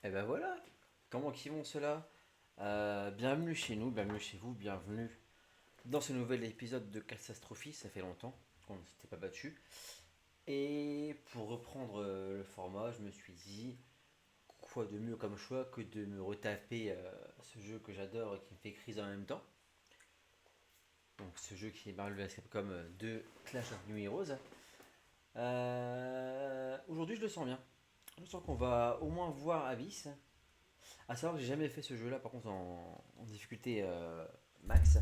Et ben voilà, comment qu'ils vont ceux-là? Bienvenue chez nous, bienvenue chez vous, bienvenue dans ce nouvel épisode de Catastrophe. Ça fait longtemps qu'on ne s'était pas battu. Et pour reprendre le format, je me suis dit, quoi de mieux comme choix que de me retaper ce jeu que j'adore et qui me fait crise en même temps. Donc ce jeu qui est Marvel vs Capcom 2 Clash of New Heroes. Aujourd'hui je le sens bien. Je sens qu'on va au moins voir Abyss. À savoir que j'ai jamais fait ce jeu là par contre en difficulté max.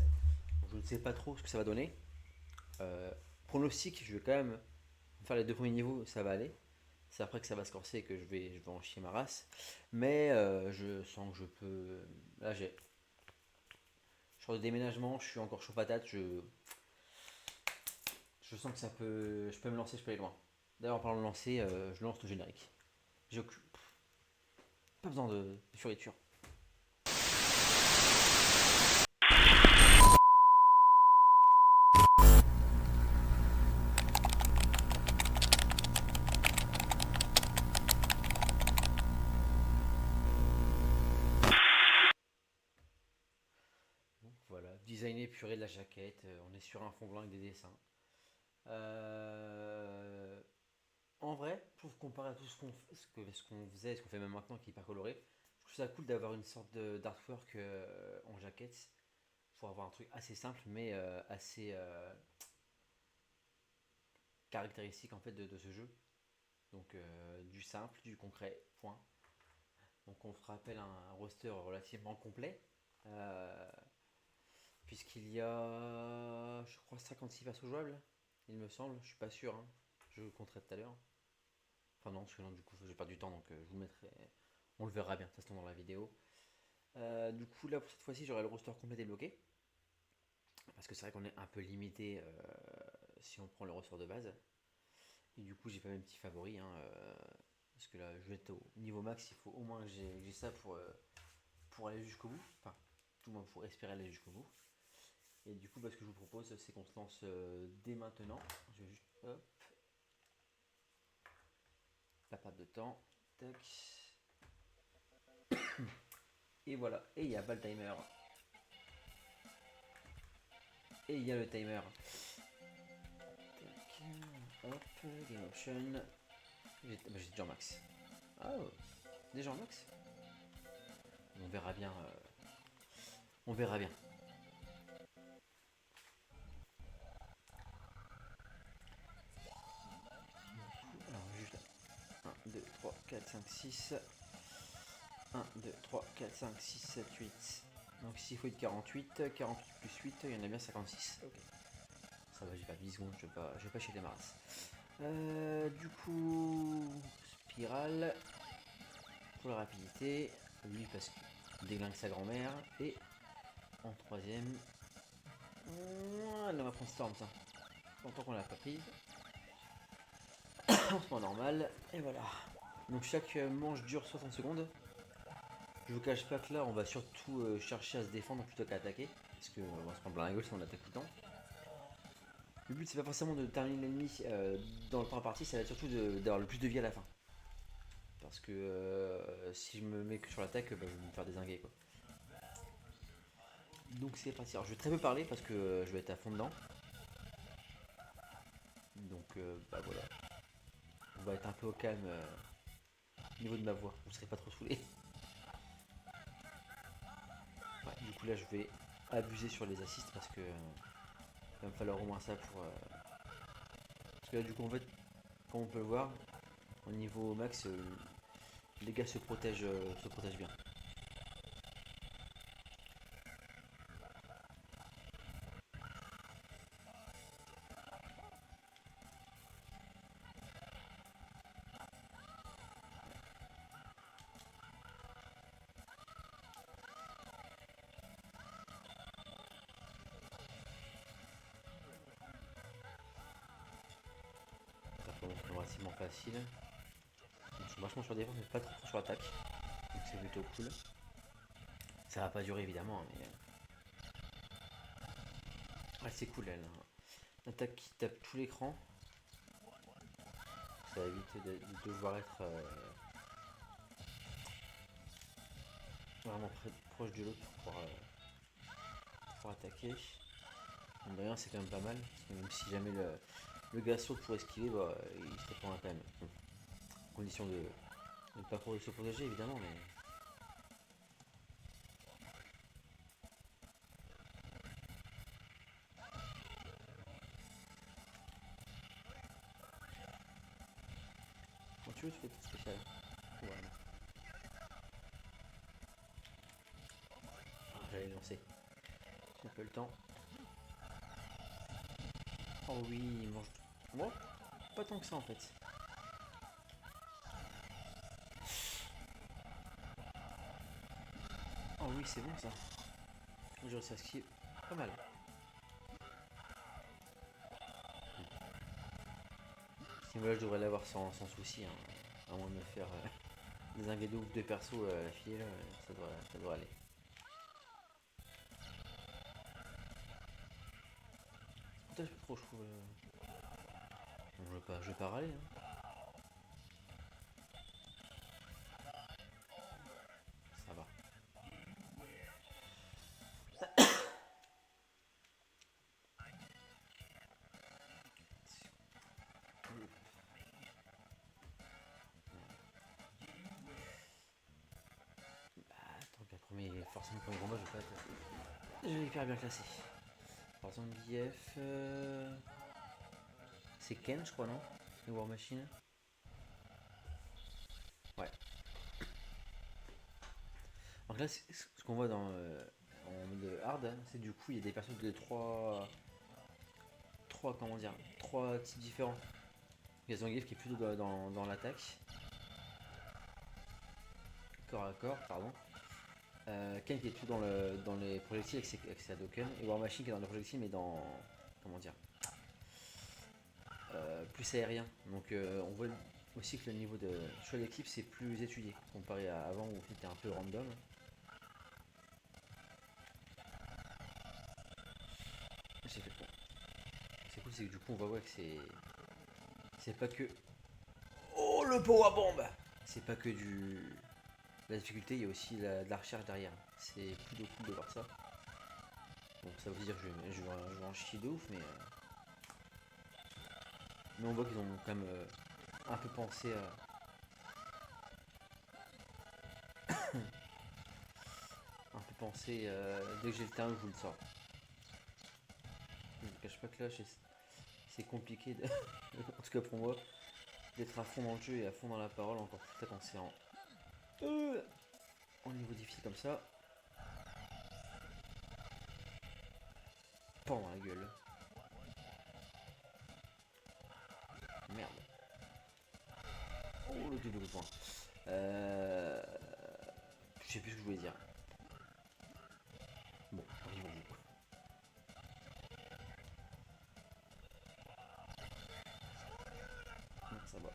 Je ne sais pas trop ce que ça va donner. Euh, Pronostic, je vais quand même faire les deux premiers niveaux, ça va aller. C'est après que ça va se corser et que je vais en chier ma race. Mais je sens que je peux. Là je sors de déménagement, je suis encore chaud patate, je sens que ça peut. Je peux me lancer, je peux aller loin. D'ailleurs en parlant de lancer, je lance le générique. J'ai pas besoin de fioriture. Donc voilà, designé purée de la jaquette, on est sur un fond blanc avec des dessins. Euh, En vrai, je trouve comparé à tout ce qu'on faisait, ce qu'on fait même maintenant qui est hyper coloré, je trouve ça cool d'avoir une sorte d'artwork en jaquette pour avoir un truc assez simple mais assez caractéristique en fait de ce jeu. Donc du simple, du concret, point. Donc on se rappelle un roster relativement complet. euh, Puisqu'il y a, je crois, 56 persos jouables, il me semble, je suis pas sûr, hein. Je compterai tout à l'heure. Enfin non, parce que non, du coup, j'ai perdu du temps, donc je vous mettrai. On le verra bien, de toute façon, dans la vidéo. Du coup, là, pour cette fois-ci, j'aurai le roster complet débloqué. Parce que c'est vrai qu'on est un peu limité si on prend le roster de base. Et du coup, j'ai pas mes petits favoris. Hein, parce que là, je vais être au niveau max, il faut au moins que j'ai ça pour aller jusqu'au bout. Enfin, tout le monde pour espérer aller jusqu'au bout. Et du coup, bah, ce que je vous propose, c'est qu'on se lance dès maintenant. Je vais juste, hop, la perte de temps. Tac. Et voilà. Et il y a pas le timer. Et il y a le timer. Tac. Hop, game option. J'ai déjà en max. Ah, oh, déjà en max. On verra bien. On verra bien. Alors, juste 1, 2, 3, 4, 5, 6. 1, 2, 3, 4, 5, 6, 7, 8. Donc s'il faut être 48, 48 plus 8, il y en a bien 56. Ok. Ça va, j'ai pas 10 secondes, je vais pas chez les maras. Du coup, spirale pour la rapidité. Lui parce qu'il déglingue sa grand-mère. Et en troisième, elle va prendre Storm ça. Longtemps qu'on l'a pas prise. Lancement normal. Et voilà. Donc chaque manche dure 60 secondes. Je vous cache pas que là on va surtout chercher à se défendre plutôt qu'à attaquer. Parce qu'on va se prendre plein la gueule si on attaque tout le temps. Le but c'est pas forcément de terminer l'ennemi dans le temps imparti, ça va être surtout d'avoir le plus de vie à la fin. Parce que si je me mets que sur l'attaque, bah, je vais me faire désinguer quoi. Donc c'est parti. Alors je vais très peu parler parce que je vais être à fond dedans. Donc bah voilà. On va être un peu au calme au niveau de ma voix. Vous serez pas trop saoulé. Ouais, du coup là je vais abuser sur les assists parce que il va me falloir au moins ça pour. Parce que là du coup en fait, comme on peut le voir, au niveau max, les gars se protègent bien. Ça peut être relativement facile. Ils sont vachement sur défense mais pas trop sur attaque. Donc c'est plutôt cool. Ça va pas durer évidemment, mais ouais, c'est cool elle. L'attaque qui tape tout l'écran, ça évite de devoir être vraiment proche de l'autre pour attaquer. Mine de rien, c'est quand même pas mal. Parce que même si jamais le gars saute pour esquiver, bah, il se reprend quand même. Bon, condition de ne pas trop se protéger évidemment, mais. Quand tu veux, tu fais tout spécial. Voilà. J'allais lancer. J'ai un peu le temps. Oh oui, il mange. Moi, pas tant que ça en fait. Oh oui, c'est bon ça. J'ai réussi à skier. Pas mal. Ce niveau-là, je devrais l'avoir sans souci. Hein. À moins de me faire désinguer de ouf de perso à la filer là, ça devrait aller. Putain, je sais pas trop, je trouve. Bon, je vais pas râler. Hein. Ça va. Tant que forcément, le premier combat, je vais pas être. Je vais hyper bien classé. Par exemple, BF. C'est Ken, je crois, non? Le War Machine. Ouais. Donc là, ce qu'on voit en mode hard, hein, c'est du coup, il y a des personnes de comment dire, trois types différents. Il y a Zangief qui est plutôt dans l'attaque, corps à corps, pardon. Ken qui est plutôt dans les projectiles avec ses Hadoken, et War Machine qui est dans les projectiles mais dans, comment dire, plus aérien. Donc on voit aussi que le niveau de choix d'équipe c'est plus étudié comparé à avant où c'était un peu random. C'est fait bon. C'est cool, c'est que du coup on va voir que c'est pas que, oh le power bomb, c'est pas que la difficulté, il y a aussi de la recherche derrière. C'est plutôt cool de voir ça. Bon, ça veut dire que je vais en chier de ouf, mais on voit qu'ils ont quand même un peu pensé dès que j'ai le temps, je vous le sors. Je ne cache pas que là, c'est compliqué, en tout cas pour moi, d'être à fond dans le jeu et à fond dans la parole, encore plus quand c'est en niveau difficile comme ça. Pas dans la gueule. Merde. Oh le double point. Je sais plus ce que je voulais dire. Bon, vivons-vous. Ça va.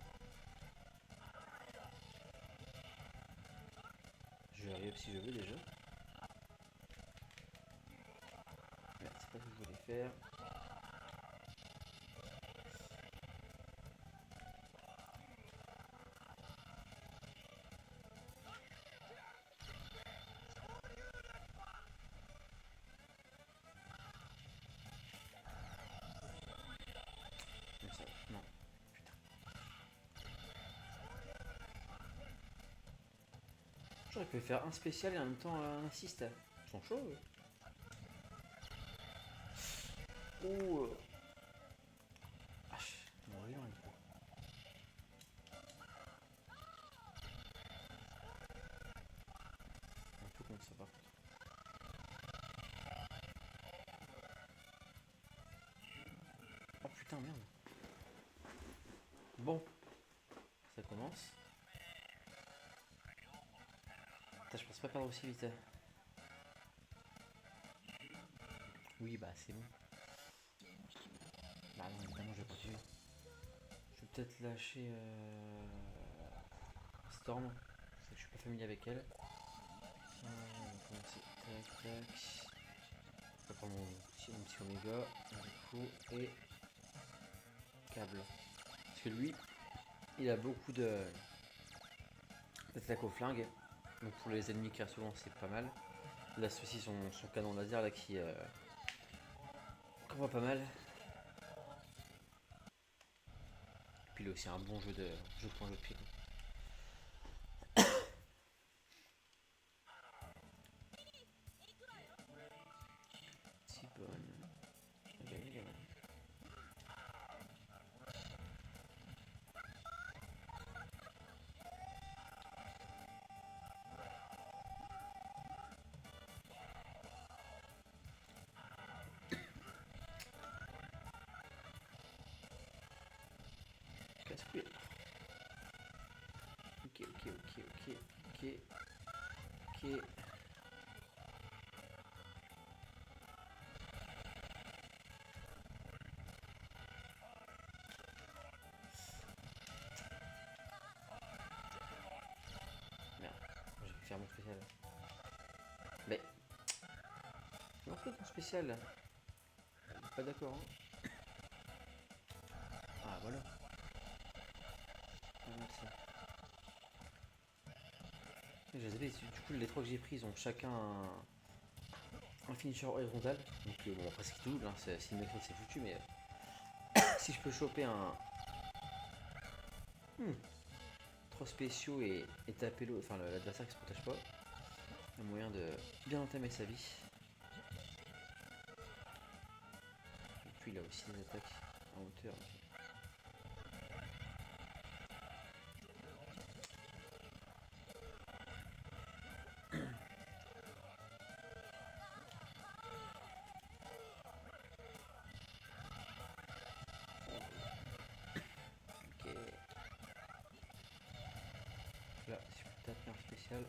Je vais arriver si je veux déjà. Merde, c'est pas ce que je voulais faire. Comme ça. Non. Putain. J'aurais pu faire un spécial et en même temps un assist. Ils sont chauds. Ouh. Ah, mon rayon est trop. Un peu contre ça par contre. Oh putain, merde. Bon, ça commence. Putain, je pense pas perdre aussi vite. Oui, bah c'est bon. Bah non, évidemment, je vais pas tuer. Je vais peut-être lâcher Storm. Parce que je suis pas familier avec elle. On va commencer. Tac, tac. Je vais prendre mon petit Omega. Du coup, et câble. Parce que lui, il a beaucoup d'attaques au flingue. Donc pour les ennemis qui souvent c'est pas mal. Là ceci son canon laser là qui qu'on voit pas mal. Puis il a aussi un bon jeu de point de pied. Si bonne. Casse-couille. Ok. Merde, j'ai pu faire mon spécial. Mais. Non, c'est ton spécial là. Pas d'accord, hein. Ah, voilà. Ah, merci. Je savais, du coup, les trois que j'ai pris, ils ont chacun un finisher horizontal. Donc, bon, presque double, hein. Si le mec c'est foutu, mais si je peux choper un. 3 spéciaux et taper l'autre, enfin l'adversaire qui se protège pas, un moyen de bien entamer sa vie. Et puis il a aussi des attaques en hauteur. Ok. Là, si je peux taper un spécial,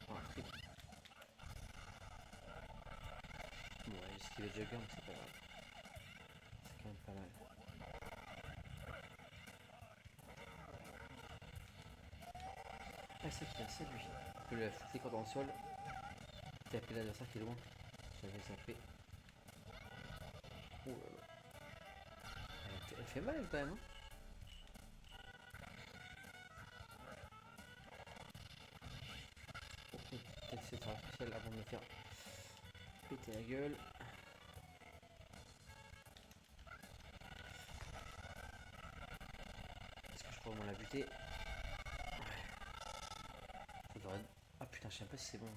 un triple. Bon, ouais, ce qui va jugger, mais c'est pas grave. C'est quand même pas mal. Ah, c'est qui a ça lui. Je peux la foutre les cordes dans le sol, taper l'adversaire qui est loin. J'avais zappé. Oh là là. Elle fait mal quand même, hein. Ok, peut-être c'est un spécial avant de me faire péter la gueule. Est-ce que je pourrais vraiment la buter? Ouais. Ah putain, je sais pas si c'est bon.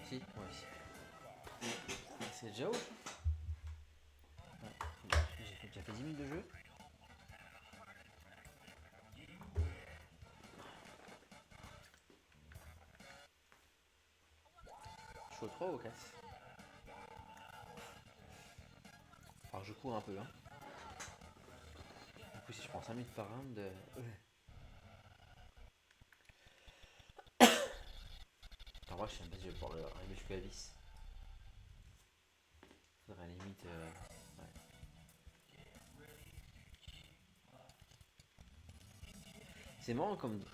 Si, ouais, si. C'est déjà haut. Ouais. J'ai déjà fait 10 minutes de jeu. Je suis au 3 ou au 4. Alors je cours un peu, hein. Du coup, si je prends 5 minutes par round. En vrai, je sais même pas si je vais pouvoir arriver jusqu'à la vis. Faudrait à la limite. Ouais. C'est marrant comme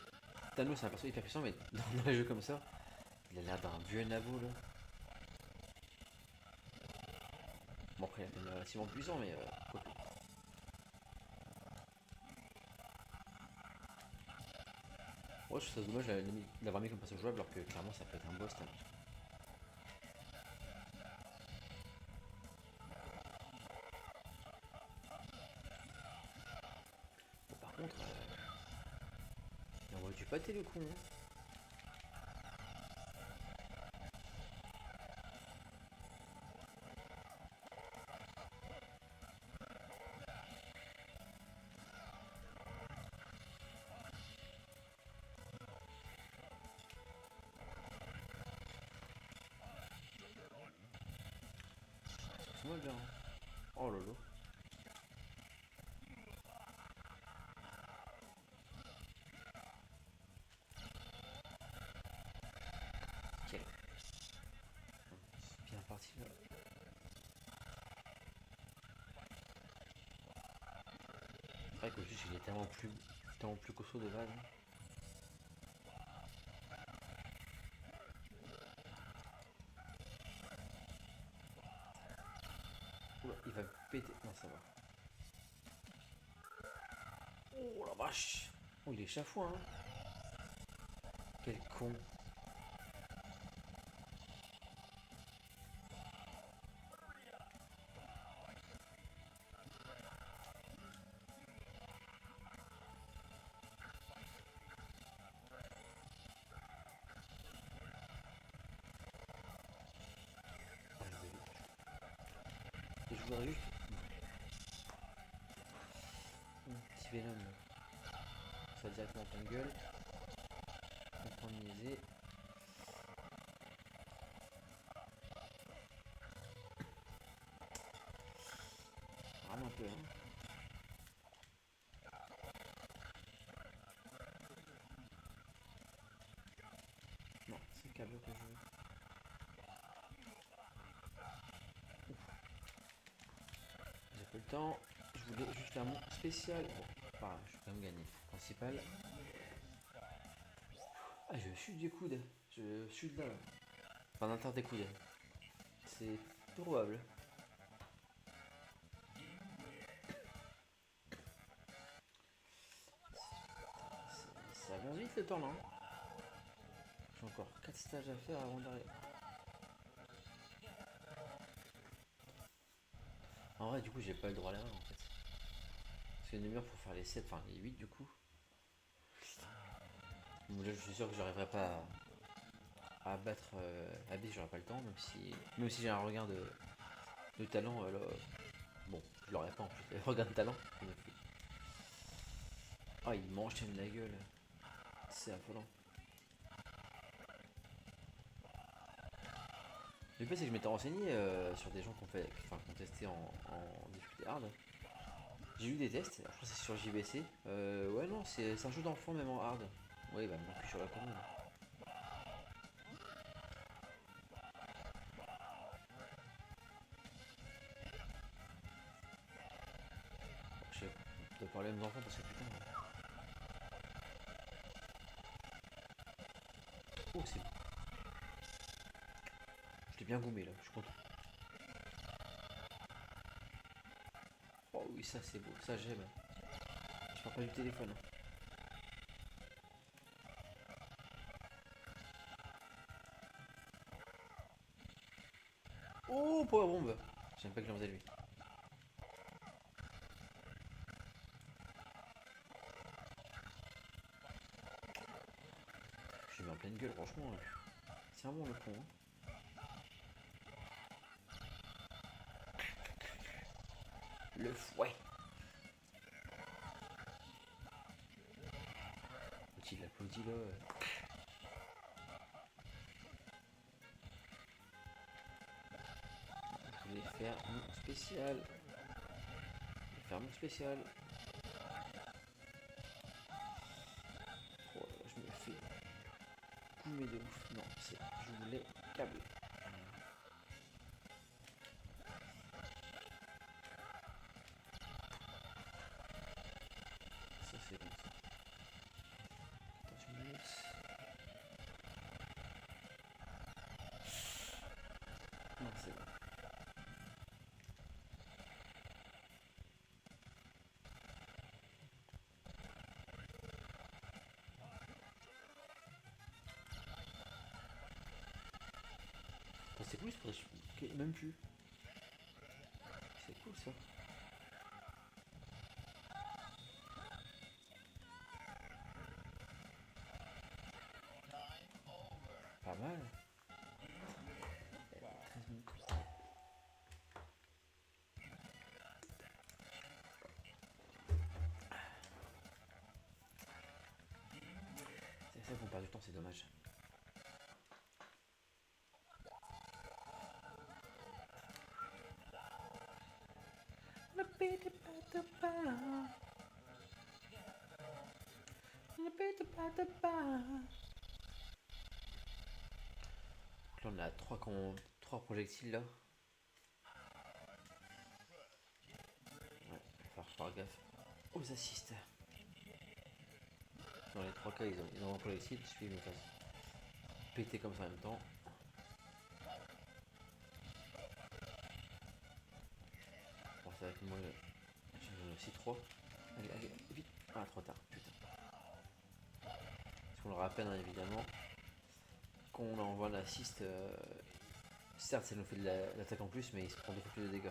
Thanos, c'est un perso hyper puissant, mais dans les jeux comme ça, il a l'air d'un vieux nabo là. Bon, après, il a quand même relativement puissant, mais quoique. Ouais, je trouve ça dommage d'avoir mis comme perso jouable, alors que clairement, ça peut être un boss Thanos. Bon, par contre, il envoie du pâté le con, hein. C'est moi bien, hein. Oh lolo. Ok. C'est bien parti là. C'est vrai qu'au juste il est tellement plus costaud de base, hein. Oula, il va péter. Non, ça va. Oh la vache. Oh, il est chafouin, hein. Quel con. voudrais juste un petit Venom. Ça va directement en pleine gueule. On prend une niaisée. Vraiment un peu, hein. Non, c'est le câble que je veux. J'ai pas le temps. Je voulais juste faire mon spécial. Bon, enfin, je vais quand même gagner. Principal. Ah, je chute du coude. Je chute là. Enfin, l'intérieur des coudes. C'est probable. Ça avance vite le temps là. J'ai encore 4 stages à faire avant d'arriver. En vrai, du coup, j'ai pas le droit à l'erreur en fait. Parce qu'il y a une demi-heure pour faire les 7, enfin les 8 du coup. Donc là, je suis sûr que j'arriverai pas à battre Abyss, j'aurai pas le temps, même si j'ai un regard de talent. Là, bon, je l'aurais pas en plus. Regard de talent. Ah, il mange tellement la gueule. C'est affolant. Le pire, c'est que je m'étais renseigné sur des gens qui ont testé en difficulté hard. J'ai eu des tests, je crois que c'est sur JBC. Ouais, non, c'est un jeu d'enfant même en hard. Ouais, bah, non plus sur la commande. Je sais de parler à mes enfants parce que putain. Oh, c'est. Je l'ai bien goumé là, je suis content. Oh oui, ça c'est beau, ça j'aime. Je parle pas du téléphone. Hein. Oh, power bombe. J'aime pas que j'en faisais lui. Je l'ai mis en pleine gueule, franchement. C'est un bon le con. Hein. Le fouet. Petit l'applaudit là. Je voulais faire mon spécial. Je vais faire mon spécial. Oh là là, je me fais coumer de ouf. Non, je voulais câble. Ça c'est bon ça. Attends, tu me laisses. Non, c'est bon. Enfin, c'est cool, c'est pour ça. Même plus. C'est cool ça. Pas mal. 13 minutes. C'est ça qu'on perd du temps, c'est dommage. Donc là on a 3 projectiles là. Ouais, il va falloir faire gaffe aux assists. Dans les 3 cas ils ont un projectile, il suffit de me faire péter comme ça en même temps. Bon ça va être moi, j'en ai aussi 3. Allez, allez, vite. Ah trop tard, putain. Parce qu'on le rappelle hein, évidemment. Qu'on envoie l'assist, certes ça nous fait de l'attaque en plus, mais il se prend 2 fois plus de dégâts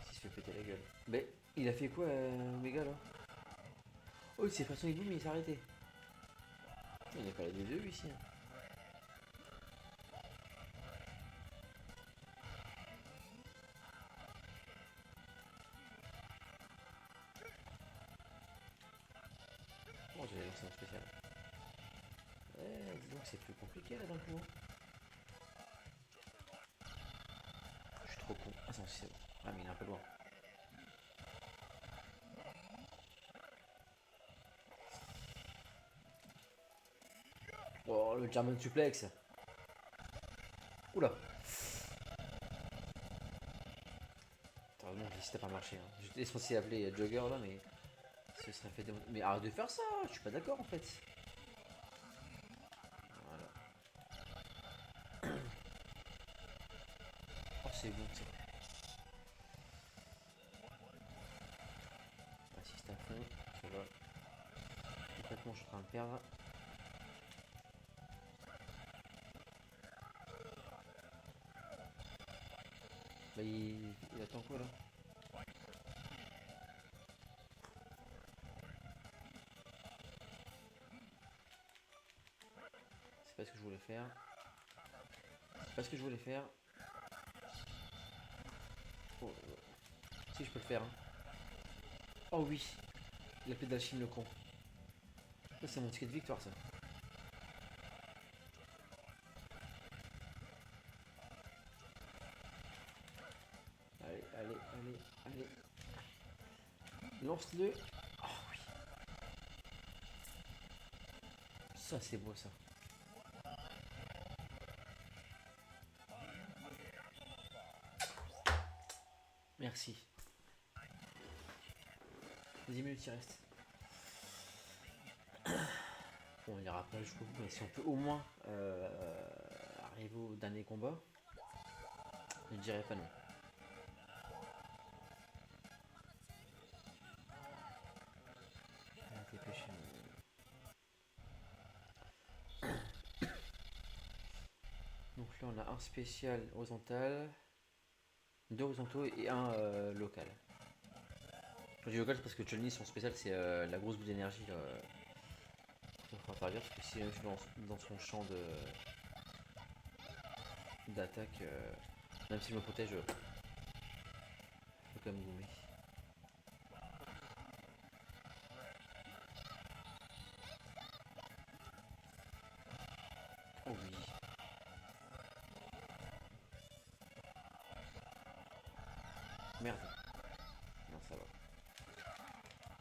s'il se fait péter la gueule. Mais il a fait quoi Omega là? Oh il s'est fait son hibou mais il s'est arrêté. Il n'y a pas la 2-2 ici. Hein. vois que c'est plus compliqué là d'un coup. Je suis trop con. Ah non, c'est bon. Ah mais il est un peu loin. Oh le German suplex. Oula. Heureusement que ça n'a pas marché. Hein. J'étais censé appeler Jogger là mais ce serait fait mais arrête de faire ça, je suis pas d'accord en fait. Voilà. Oh c'est bon ça. Assiste à fond, ça va. Complètement je suis en train de perdre. Bah il attend quoi là? C'est pas ce que je voulais faire. C'est pas ce que je voulais faire. Oh, si je peux le faire. Hein. Oh oui. Il a fait d'Alchine le con. Ça c'est mon ticket de victoire ça. Allez, allez, allez, allez. Lance-le. Oh oui. Ça c'est beau ça. Merci. 10 minutes il reste. Bon, il ira pas jusqu'au bout, mais si on peut au moins arriver au dernier combat, je dirais pas non. Donc là on a un spécial horizontal, deux horizontaux et un local. Quand je dis local, c'est parce que Chun-Li son spécial c'est la grosse boule d'énergie. Il faut faire gaffe parce que si je suis dans son champ d'attaque, même si je me protège, je peux quand même gommer. Oh oui. Merde. Non, ça va.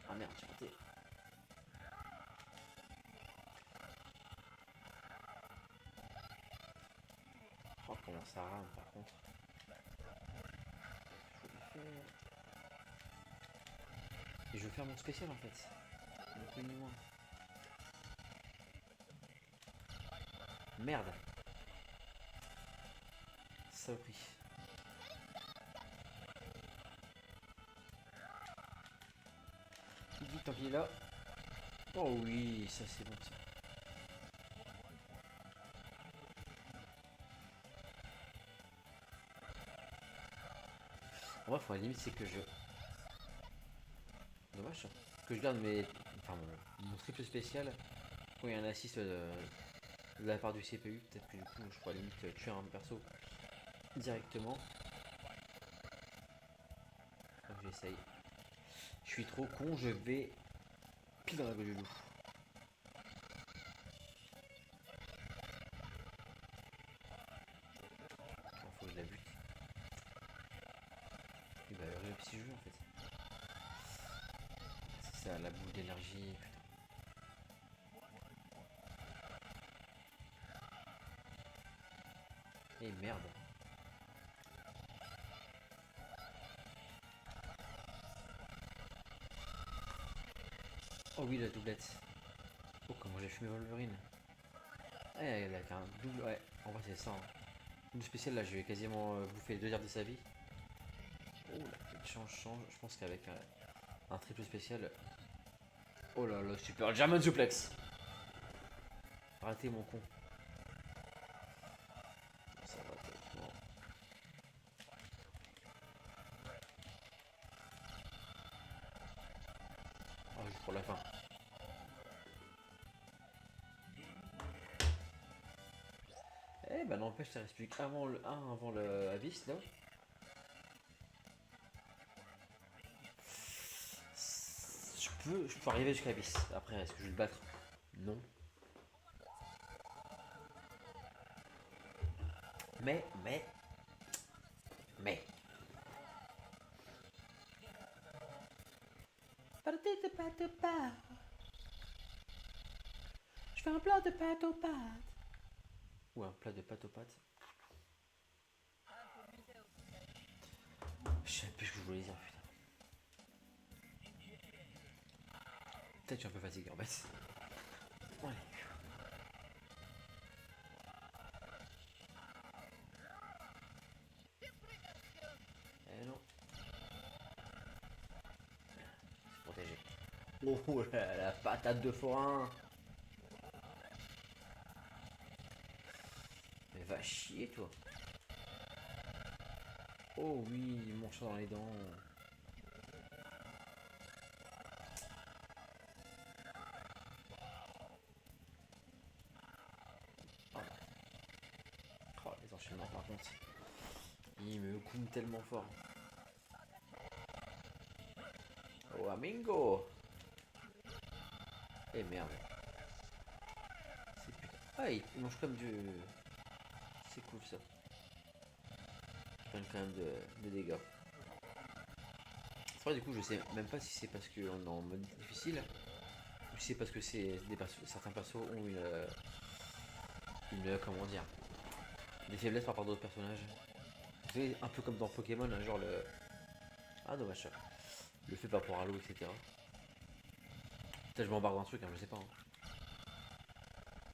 Ah merde, j'ai raté. Oh, comment ça rame par contre. Et je veux faire mon spécial en fait. Ni plus ni moins. Merde. Saloperie. Vite, tant qu'il est là. Oh oui, ça c'est bon ça. En vrai, faut à la limite, c'est que je. Dommage ça. Que je garde mes. Enfin, mon triple spécial. Quand il y a un assist de la part du CPU, peut-être que du coup, je pourrais à la limite tuer un perso directement. Donc j'essaye. Je suis trop con, je vais pile dans la gueule du loup. Faut que je la bute. Il va hurler le petit jeu en fait. C'est ça, la boule d'énergie, putain. Et merde. Oh oui, la doublette. Oh, comment j'ai fumé Wolverine. Eh, elle a qu'un double. Ouais, en vrai, c'est ça. Hein. Double spécial, là, je vais quasiment bouffer les 2 heures de sa vie. Oh, la change. Je pense qu'avec un triple spécial. Oh là là, super. German suplex. Raté, mon con. Ça va tellement. Oh, juste pour la fin. Eh ben, n'empêche, ça reste plus qu'avant le 1, avant le Abyss, là. Je peux arriver jusqu'à Abyss. Après, est-ce que je vais le battre? Non. Mais. Pâté de pâte aux pâtes. Je fais un plat de pâte aux pâtes. Ou un plat de pâte aux pâtes. Je sais plus ce que je voulais dire, putain. Peut-être que je suis un peu fatigué en fait. Ouais. Eh non. C'est protégé. Oh la patate de forain. Mais va chier toi. Oh oui, il mange ça dans les dents. Oh, oh, les enchaînements par contre. Il me coume tellement fort. Oh amigo. Eh merde. C'est putain. Ah il mange comme du. C'est cool ça. Je prends quand même de dégâts. C'est vrai du coup je sais même pas si c'est parce qu'on est en mode difficile. Ou si c'est parce que certains persos ont une comment dire. Des faiblesses par rapport à d'autres personnages. Vous savez, un peu comme dans Pokémon, hein, genre le. Ah dommage. Le fait par rapport à l'eau, etc. Peut-être je m'embarque d'un truc, hein, je sais pas. Hein.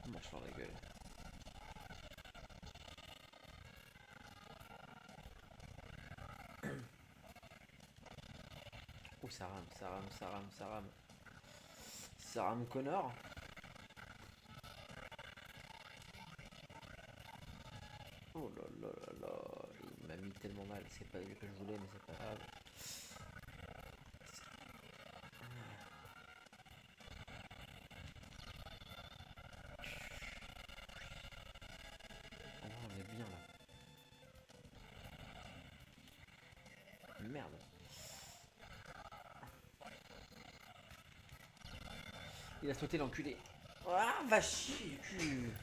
On marche dans la gueule. Oh ça rame, ça rame, ça rame, ça rame. Ça rame Connor. Oh là là là là. Il m'a mis tellement mal. C'est pas lui que je voulais, mais c'est pas grave. Oh, on est bien là. Merde. Il a sauté l'enculé. Ah, va chier du cul.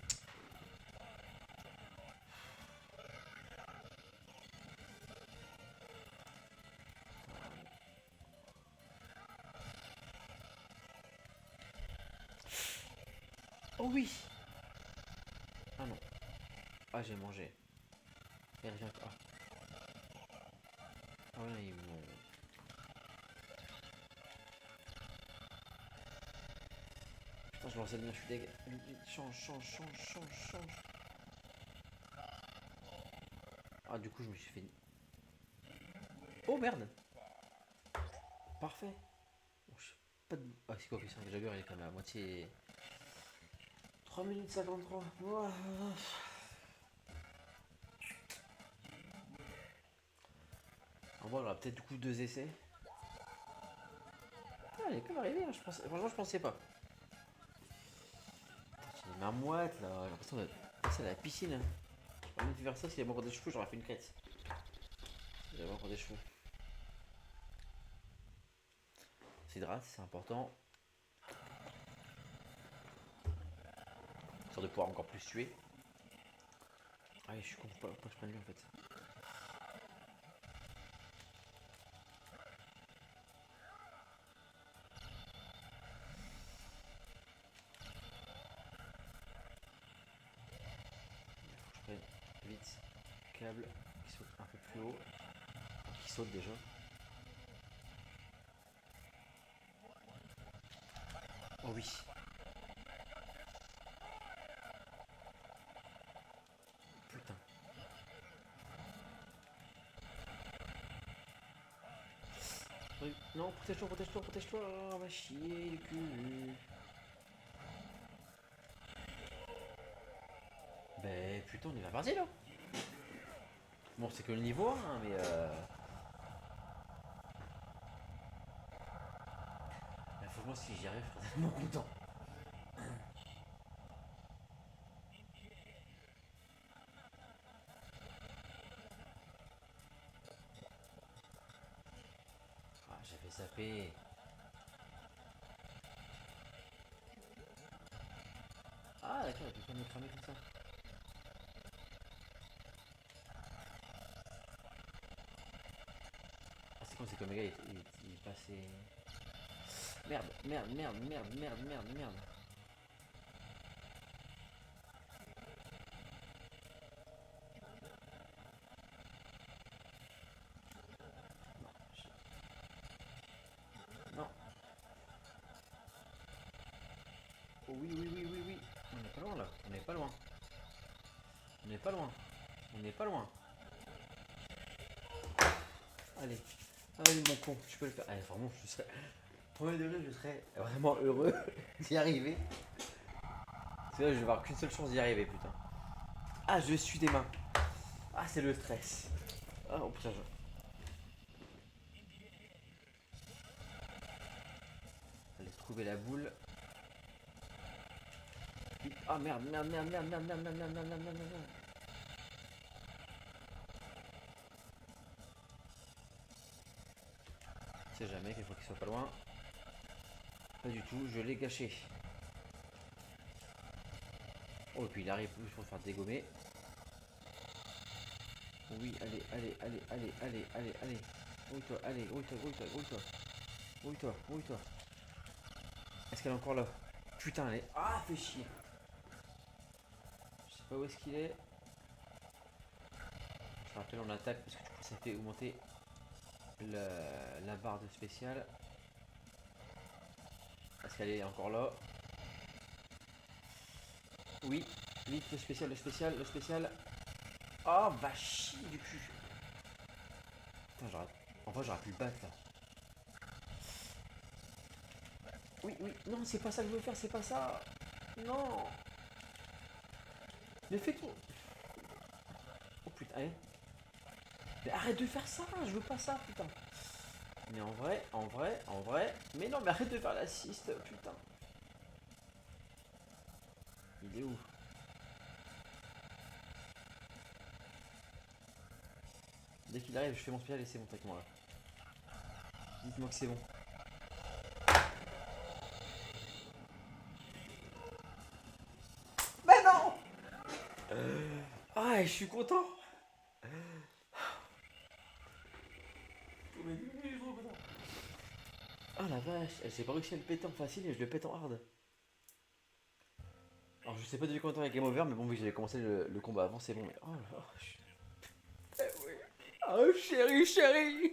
Oh oui. Ah non. Ah j'ai mangé. Il revient quoi. Ah ouais, ils m'ont. Putain, je lançais bien, je suis deg. Change, change, change, change, change. Ah du coup je me suis fait. Oh merde. Parfait. Bon, je sais pas de. Ah c'est quoi Christian Jagger il est quand même à moitié. 3 minutes 53. Ouah. En vrai on aura peut-être du coup 2 essais. Ah elle est quand même arrivée, hein, je pensais. Franchement je pensais pas. J'ai les mains moites là, j'ai l'impression de passer à la piscine. Hein. J'aurais même pu faire ça s'il y avait encore des cheveux, j'aurais fait une crête. S'il y avait encore des cheveux. S'hydrate, c'est important. Histoire de pouvoir encore plus tuer. Ah oui, je suis con, faut pas que je prenne lui en fait. Il faut que je prenne vite. Câble qui saute un peu plus haut. Enfin, qui saute déjà. Oh oui. Putain. Oui. Non, protège-toi, protège-toi, protège-toi. Oh, va chier le cul. Ben putain, on est bien parti là. Bon, c'est que le niveau 1, hein, mais ben, franchement, si j'y arrive, je serais tellement content. Ah, j'avais zappé. Ah, d'accord, il peut pas me cramer comme ça. truc Omega il est passé. Merde, merde, merde, merde, merde, merde, merde. Non, non. Oh oui, oui, oui, oui, oui. On n'est pas loin là. On n'est pas loin. On n'est pas loin. On n'est pas loin. Allez. Allez mon con, je peux le faire. Allez, vraiment, je serais. Premier degré, je serais vraiment heureux d'y arriver. Parce que là, je vais avoir qu'une seule chance d'y arriver, putain. Ah, je suis des mains. Ah, c'est le stress. Ah, oh putain, allez trouver la boule. Ah merde, merde, merde, merde, merde, merde, merde, merde, merde, merde, merde, merde. Je sais jamais, quelquefois qu'il soit pas loin. Pas du tout, je l'ai gâché. Oh, et puis il arrive plus pour se faire dégommer. Oui, allez, allez, allez, allez, allez, allez, allez. Rouille-toi, allez, rouille-toi, rouille-toi, rouille-toi. Rouille-toi, rouille-toi. Est-ce qu'elle est encore là? Putain, elle est. Ah, fait chier. Je sais pas où est-ce qu'il est. Je rappelle, on attaque parce que du coup, ça fait augmenter la barre de spécial. Est-ce qu'elle est encore là? Oui. Vite, le spécial, le spécial, le spécial. Oh, va chier du cul. Putain, j'aurais. En vrai, j'aurais pu le battre là. Oui, oui. Non, c'est pas ça que je veux faire, c'est pas ça. Non. Mais fais ton. Oh putain, allez. Mais arrête de faire ça, je veux pas ça, putain. Mais en vrai, en vrai, en vrai. Mais non, mais arrête de faire l'assist, putain. Il est où? Dès qu'il arrive, je fais mon spécial et c'est bon, avec moi là. Dites-moi que c'est bon. Mais non. Ah, je suis content. Ah la vache, j'ai pas réussi à le péter en facile et je le pète en hard. Alors je sais pas depuis combien de temps il y a Game Over, mais bon, vu que j'avais commencé le combat avant, c'est bon. Mais oh là là, eh oui. Oh chérie, chérie.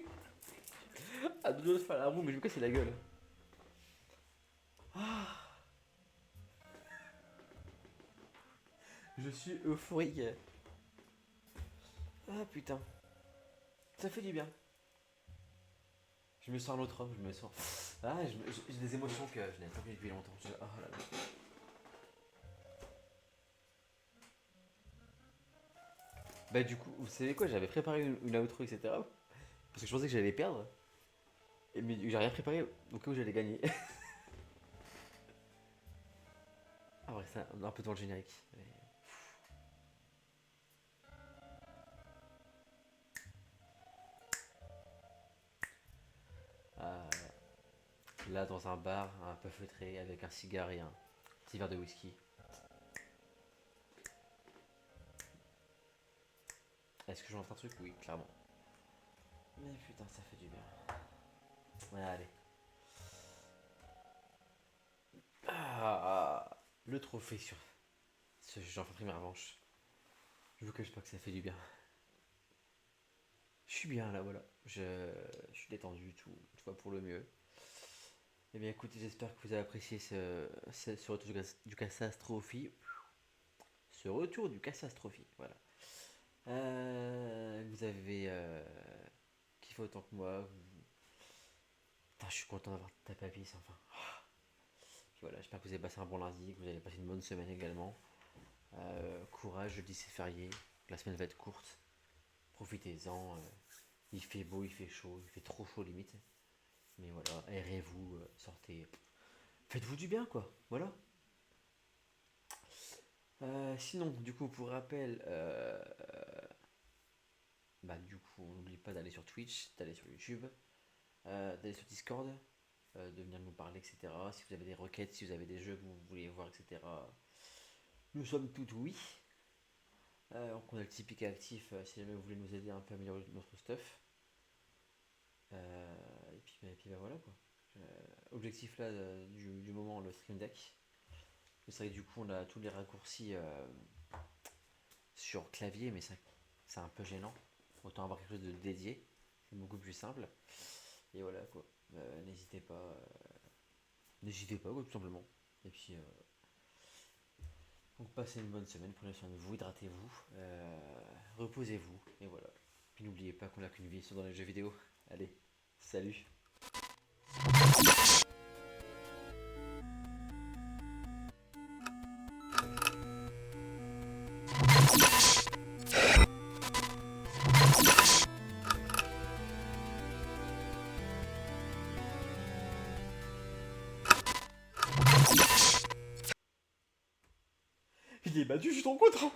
Ah, de l'autre faire la roue, mais je me casse la gueule. Je suis euphorique. Ah putain, ça fait du bien. Je me sens un autre homme, je me sens. Ah, j'ai des émotions que je n'avais pas vues depuis longtemps. Oh là là. Bah du coup, vous savez quoi, j'avais préparé une outro, etc. Parce que je pensais que j'allais perdre. Et mais j'ai rien préparé au cas où j'allais gagner. Ah ouais, c'est un peu dans le générique. Euh, Là, dans un bar, un peu feutré, avec un cigare et un petit verre de whisky. Est-ce que j'en fais un truc? Oui, clairement. Mais putain, ça fait du bien. Ouais, allez. Ah, le trophée sur ce j'en fais pris ma revanche. Je vous cache pas que ça fait du bien. Je suis bien là, voilà. Je suis détendu, tout va pour le mieux. Eh bien écoutez, j'espère que vous avez apprécié ce retour du Catastrophe. Ce retour du Catastrophe, voilà. Vous avez kiffé autant que moi. Putain, je suis content d'avoir tapé à pisse, enfin. Puis voilà, j'espère que vous avez passé un bon lundi, que vous avez passé une bonne semaine également. Courage, jeudi c'est férié, la semaine va être courte. Profitez-en. Il fait beau, il fait chaud, il fait trop chaud limite. Mais voilà, aérez-vous, sortez. Faites-vous du bien quoi, voilà. Sinon, du coup, pour rappel, bah, du coup, on n'oublie pas d'aller sur Twitch, d'aller sur YouTube, d'aller sur Discord, de venir nous parler, etc. Si vous avez des requêtes, si vous avez des jeux que vous voulez voir, etc. Nous sommes tout oui. Donc on a le Tipeee actif si jamais vous voulez nous aider un peu à améliorer notre stuff. Et puis bah voilà quoi. Objectif là du moment, le Stream Deck. C'est vrai que du coup on a tous les raccourcis sur clavier, mais c'est un peu gênant. Autant avoir quelque chose de dédié, c'est beaucoup plus simple. Et voilà quoi. N'hésitez pas quoi, tout simplement. Et puis donc passez une bonne semaine, prenez soin de vous, hydratez-vous, reposez-vous, et voilà. Puis n'oubliez pas qu'on n'a qu'une vie, sur dans les jeux vidéo. Allez, salut. Il est battu, je suis trop content.